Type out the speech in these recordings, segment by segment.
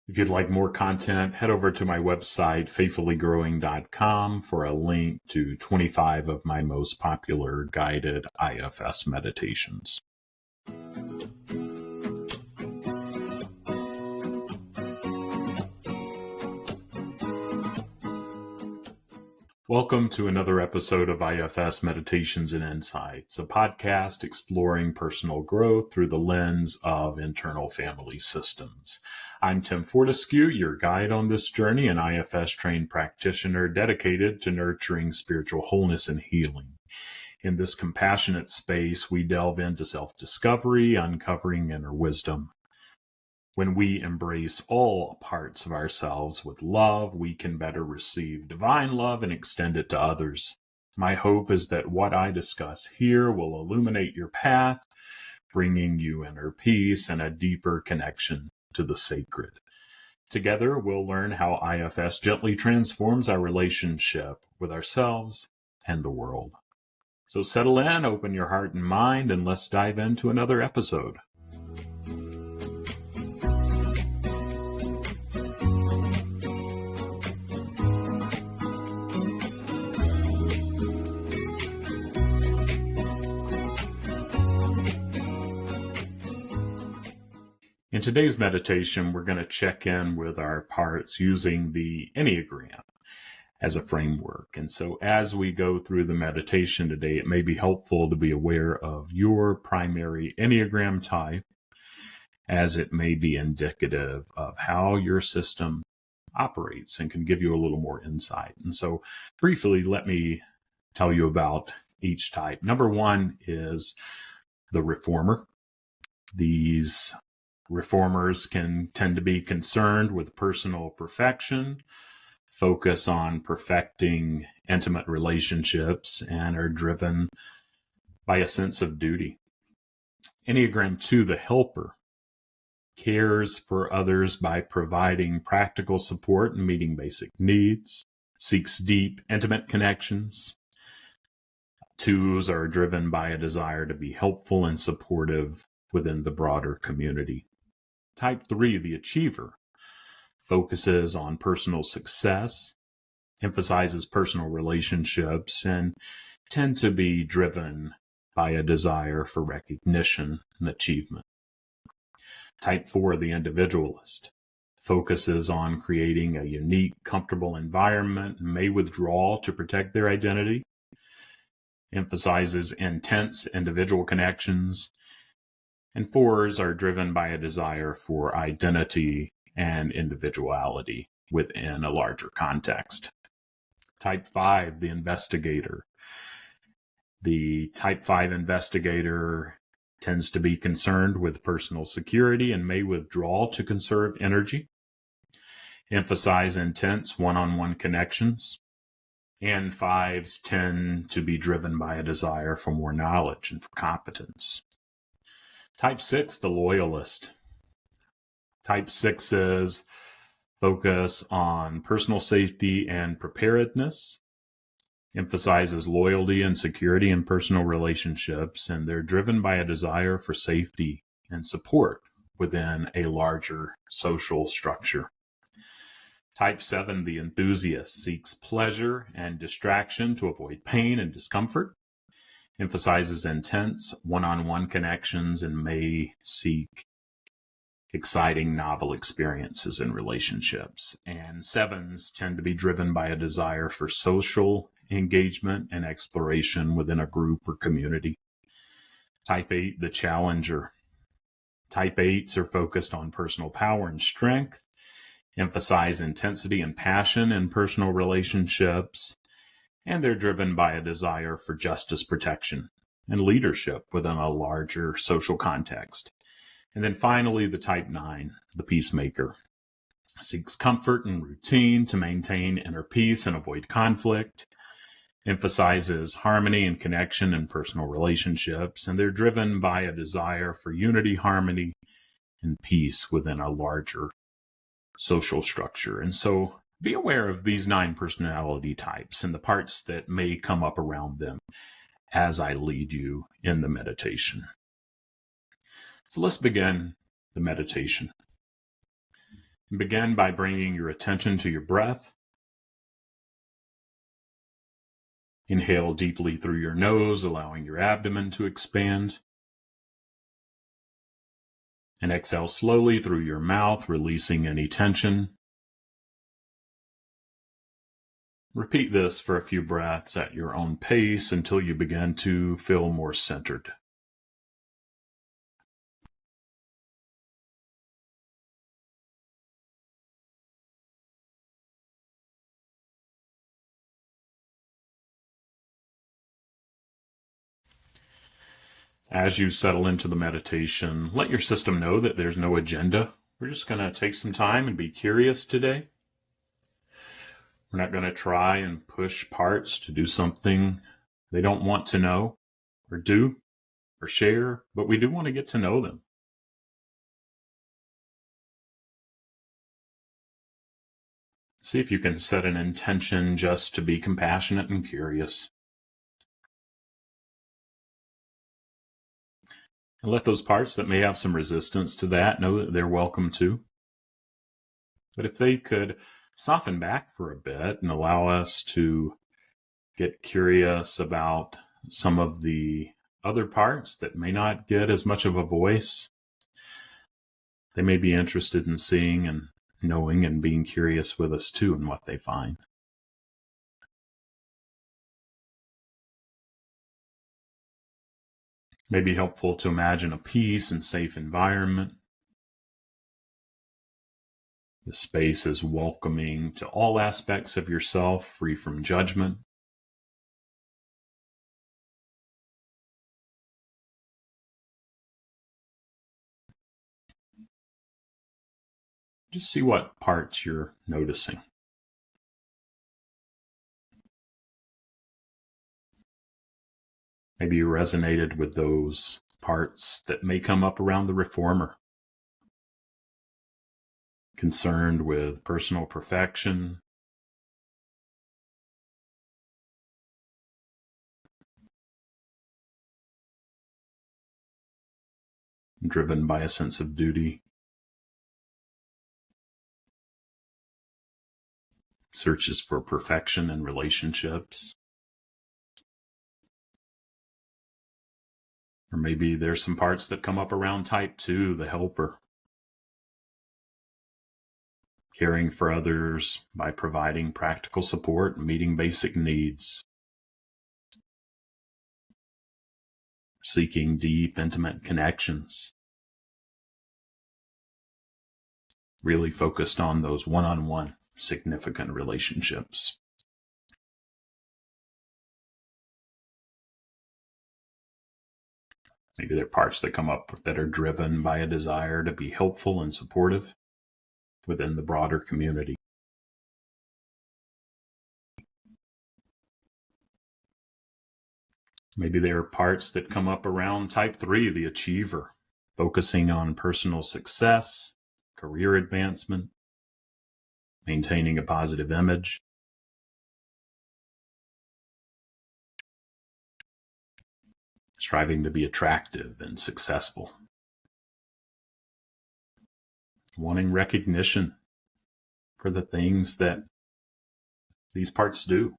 If you'd like more content, head over to my website, faithfullygrowing.com, for a link to 25 of my most popular guided IFS meditations. Welcome to another episode of IFS Meditations and Insights, a podcast exploring personal growth through the lens of internal family systems. I'm Tim Fortescue, your guide on this journey, an IFS-trained practitioner dedicated to nurturing spiritual wholeness and healing. In this compassionate space, we delve into self-discovery, uncovering inner wisdom. When we embrace all parts of ourselves with love, we can better receive divine love and extend it to others. My hope is that what I discuss here will illuminate your path, bringing you inner peace and a deeper connection to the sacred. Together, we'll learn how IFS gently transforms our relationship with ourselves and the world. So settle in, open your heart and mind, and let's dive into another episode. In today's meditation, we're going to check in with our parts using the Enneagram as a framework. And so as we go through the meditation today, it may be helpful to be aware of your primary Enneagram type, as it may be indicative of how your system operates and can give you a little more insight. And so briefly, let me tell you about each type. Number one is the reformer. These reformers can tend to be concerned with personal perfection, focus on perfecting intimate relationships, and are driven by a sense of duty. Enneagram 2, the helper, cares for others by providing practical support and meeting basic needs, seeks deep, intimate connections. Twos are driven by a desire to be helpful and supportive within the broader community. Type 3, the achiever, focuses on personal success, emphasizes personal relationships, and tend to be driven by a desire for recognition and achievement. Type 4, the individualist, focuses on creating a unique, comfortable environment and may withdraw to protect their identity, emphasizes intense individual connections, and 4s are driven by a desire for identity and individuality within a larger context. Type 5, the investigator. The Type 5 investigator tends to be concerned with personal security and may withdraw to conserve energy, emphasize intense one-on-one connections, and 5s tend to be driven by a desire for more knowledge and for competence. Type 6, the loyalist. Type 6s focus on personal safety and preparedness, emphasizes loyalty and security in personal relationships, and they're driven by a desire for safety and support within a larger social structure. Type 7, the enthusiast, seeks pleasure and distraction to avoid pain and discomfort, emphasizes intense one-on-one connections, and may seek exciting novel experiences in relationships. And 7s tend to be driven by a desire for social engagement and exploration within a group or community. Type 8, the challenger. Type 8s are focused on personal power and strength, emphasize intensity and passion in personal relationships, and they're driven by a desire for justice, protection, and leadership within a larger social context. And then finally, the Type 9, the peacemaker, seeks comfort and routine to maintain inner peace and avoid conflict, emphasizes harmony and connection in personal relationships, and they're driven by a desire for unity, harmony, and peace within a larger social structure. And so be aware of these 9 personality types and the parts that may come up around them as I lead you in the meditation. So let's begin the meditation. Begin by bringing your attention to your breath. Inhale deeply through your nose, allowing your abdomen to expand. And exhale slowly through your mouth, releasing any tension. Repeat this for a few breaths at your own pace until you begin to feel more centered. As you settle into the meditation, let your system know that there's no agenda. We're just going to take some time and be curious today. We're not going to try and push parts to do something they don't want to know or do or share, but we do want to get to know them. See if you can set an intention just to be compassionate and curious. And let those parts that may have some resistance to that know that they're welcome too. But if they could soften back for a bit and allow us to get curious about some of the other parts that may not get as much of a voice, they may be interested in seeing and knowing and being curious with us too in what they find. It may be helpful to imagine a peace and safe environment. The space is welcoming to all aspects of yourself, free from judgment. Just see what parts you're noticing. Maybe you resonated with those parts that may come up around the reformer. Concerned with personal perfection, driven by a sense of duty, searches for perfection in relationships. Or maybe there's some parts that come up around type 2, the helper. Caring for others by providing practical support and meeting basic needs. Seeking deep, intimate connections. Really focused on those one-on-one significant relationships. Maybe there are parts that come up that are driven by a desire to be helpful and supportive within the broader community. Maybe there are parts that come up around type 3, the achiever, focusing on personal success, career advancement, maintaining a positive image. Striving to be attractive and successful. Wanting recognition for the things that these parts do.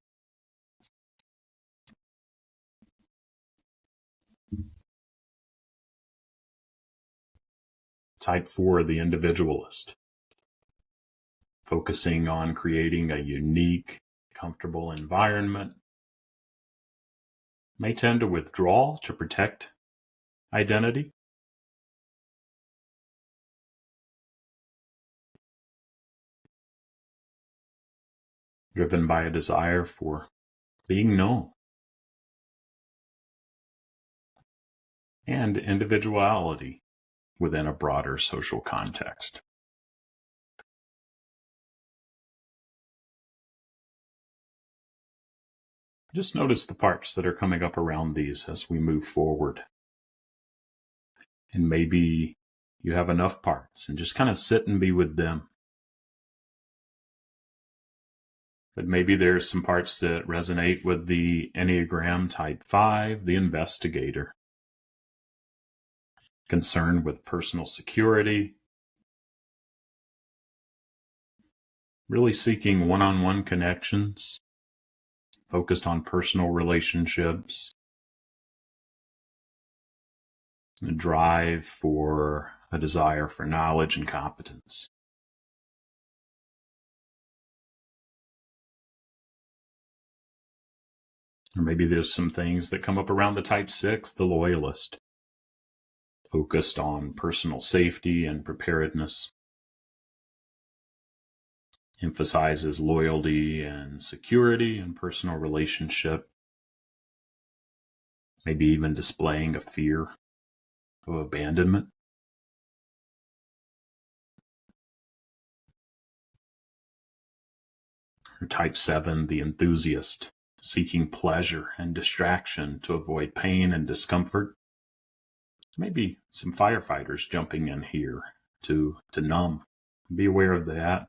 Type 4, the individualist. Focusing on creating a unique, comfortable environment. May tend to withdraw to protect identity. Driven by a desire for being known. And individuality within a broader social context. Just notice the parts that are coming up around these as we move forward. And maybe you have enough parts and just kind of sit and be with them. But maybe there's some parts that resonate with the Enneagram type 5, the investigator. Concerned with personal security, really seeking one-on-one connections, focused on personal relationships, a drive for a desire for knowledge and competence. Or maybe there's some things that come up around the type 6, the loyalist, focused on personal safety and preparedness, emphasizes loyalty and security and personal relationship, maybe even displaying a fear of abandonment. Or type 7, the enthusiast, seeking pleasure and distraction to avoid pain and discomfort. Maybe some firefighters jumping in here to numb. Be aware of that.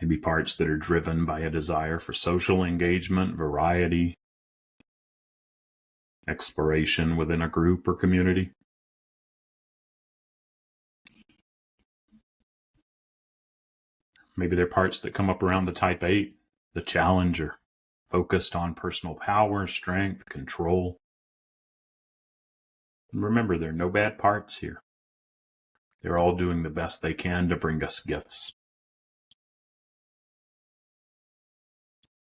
Maybe parts that are driven by a desire for social engagement, variety, exploration within a group or community. Maybe they're parts that come up around the type 8, the challenger, focused on personal power, strength, control. And remember, there are no bad parts here. They're all doing the best they can to bring us gifts.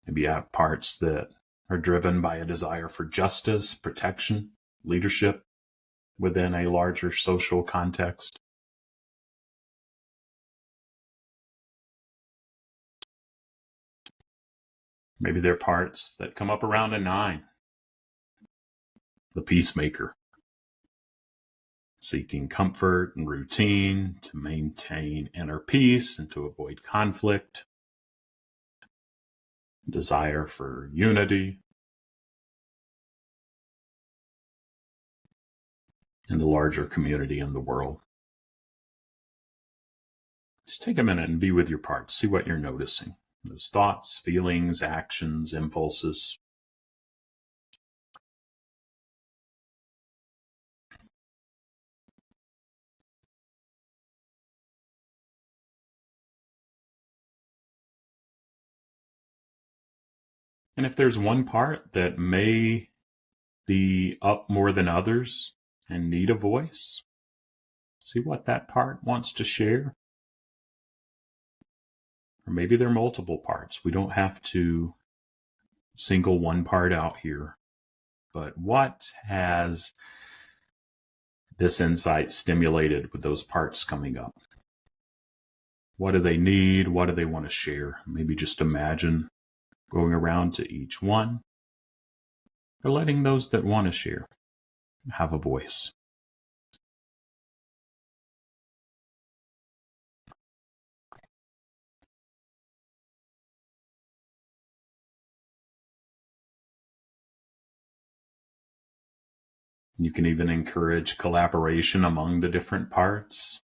Maybe you have parts that are driven by a desire for justice, protection, leadership within a larger social context. Maybe they're parts that come up around a 9, the peacemaker, seeking comfort and routine to maintain inner peace and to avoid conflict, desire for unity, in the larger community and the world. Just take a minute and be with your parts. See what you're noticing. Those thoughts, feelings, actions, impulses. And if there's one part that may be up more than others and need a voice, see what that part wants to share. Or maybe there are multiple parts. We don't have to single one part out here. But what has this insight stimulated with those parts coming up? What do they need? What do they want to share? Maybe just imagine going around to each one, or letting those that want to share have a voice. You can even encourage collaboration among the different parts.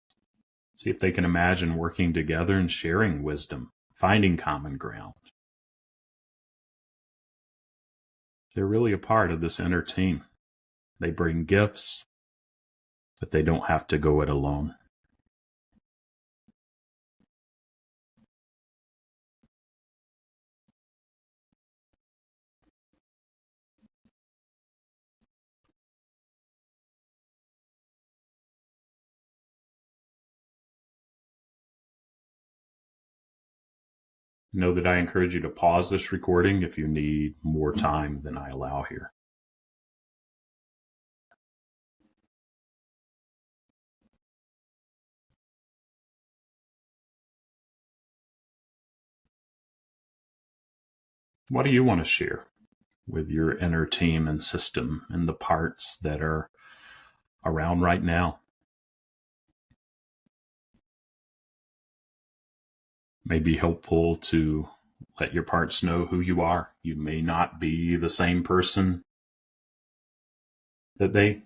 See if they can imagine working together and sharing wisdom, finding common ground. They're really a part of this inner team. They bring gifts, but they don't have to go it alone. Know that I encourage you to pause this recording if you need more time than I allow here. What do you want to share with your inner team and system and the parts that are around right now? May be helpful to let your parts know who you are. You may not be the same person that they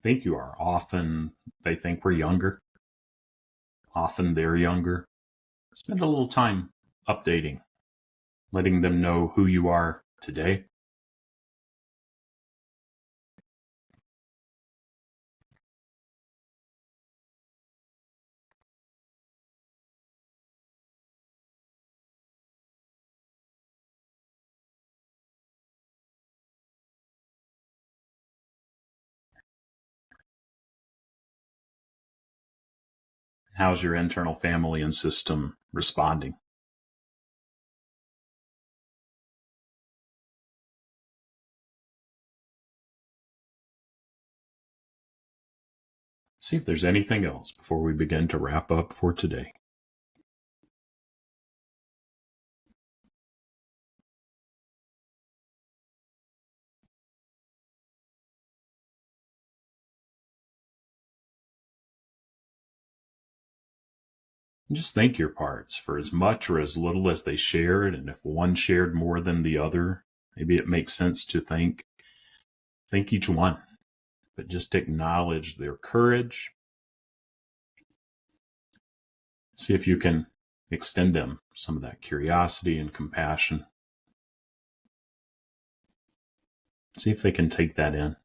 think you are. Often they think we're younger. Often they're younger. Spend a little time updating, letting them know who you are today. How's your internal family and system responding? See if there's anything else before we begin to wrap up for today. And just thank your parts for as much or as little as they shared. And if one shared more than the other, maybe it makes sense to thank each one, but just acknowledge their courage. See if you can extend them some of that curiosity and compassion. See if they can take that in.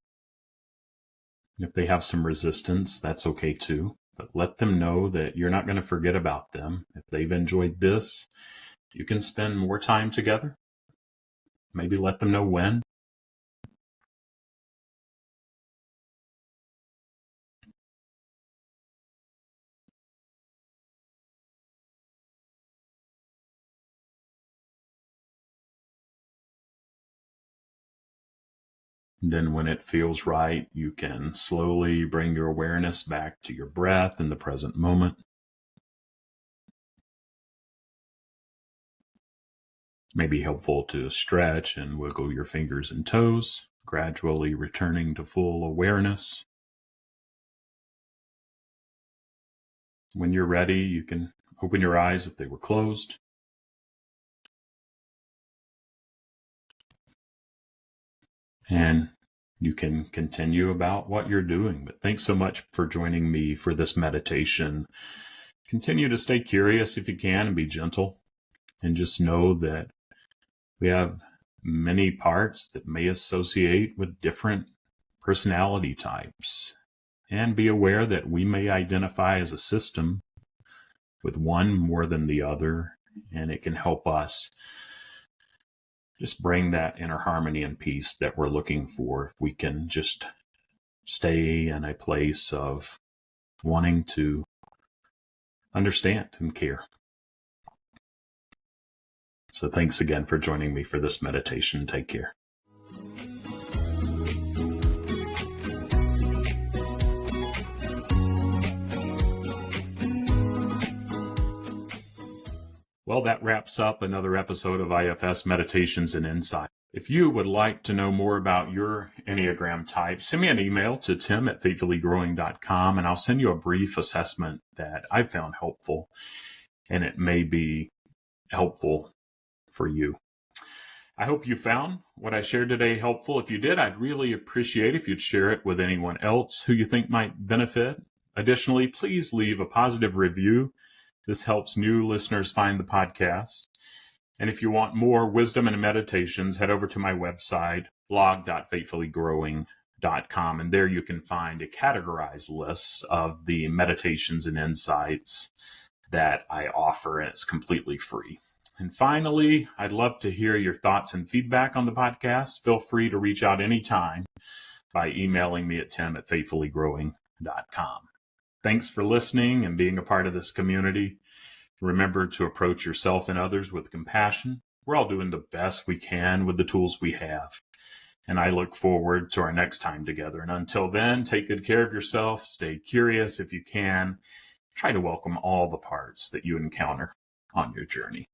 If they have some resistance, that's okay too. But let them know that you're not going to forget about them. If they've enjoyed this, you can spend more time together. Maybe let them know when. Then when it feels right, you can slowly bring your awareness back to your breath in the present moment. It may be helpful to stretch and wiggle your fingers and toes, gradually returning to full awareness. When you're ready, you can open your eyes if they were closed. And you can continue about what you're doing. But thanks so much for joining me for this meditation. Continue to stay curious if you can and be gentle. And just know that we have many parts that may associate with different personality types. And be aware that we may identify as a system with one more than the other. And it can help us just bring that inner harmony and peace that we're looking for if we can just stay in a place of wanting to understand and care. So thanks again for joining me for this meditation. Take care. Well, that wraps up another episode of IFS Meditations and Insight. If you would like to know more about your Enneagram type, send me an email to tim@faithfullygrowing.com, and I'll send you a brief assessment that I found helpful, and it may be helpful for you. I hope you found what I shared today helpful. If you did, I'd really appreciate if you'd share it with anyone else who you think might benefit. Additionally, please leave a positive review. This helps new listeners find the podcast. And if you want more wisdom and meditations, head over to my website, blog.faithfullygrowing.com. And there you can find a categorized list of the meditations and insights that I offer, and it's completely free. And finally, I'd love to hear your thoughts and feedback on the podcast. Feel free to reach out anytime by emailing me at tim@faithfullygrowing.com. Thanks for listening and being a part of this community. Remember to approach yourself and others with compassion. We're all doing the best we can with the tools we have. And I look forward to our next time together. And until then, take good care of yourself. Stay curious if you can. Try to welcome all the parts that you encounter on your journey.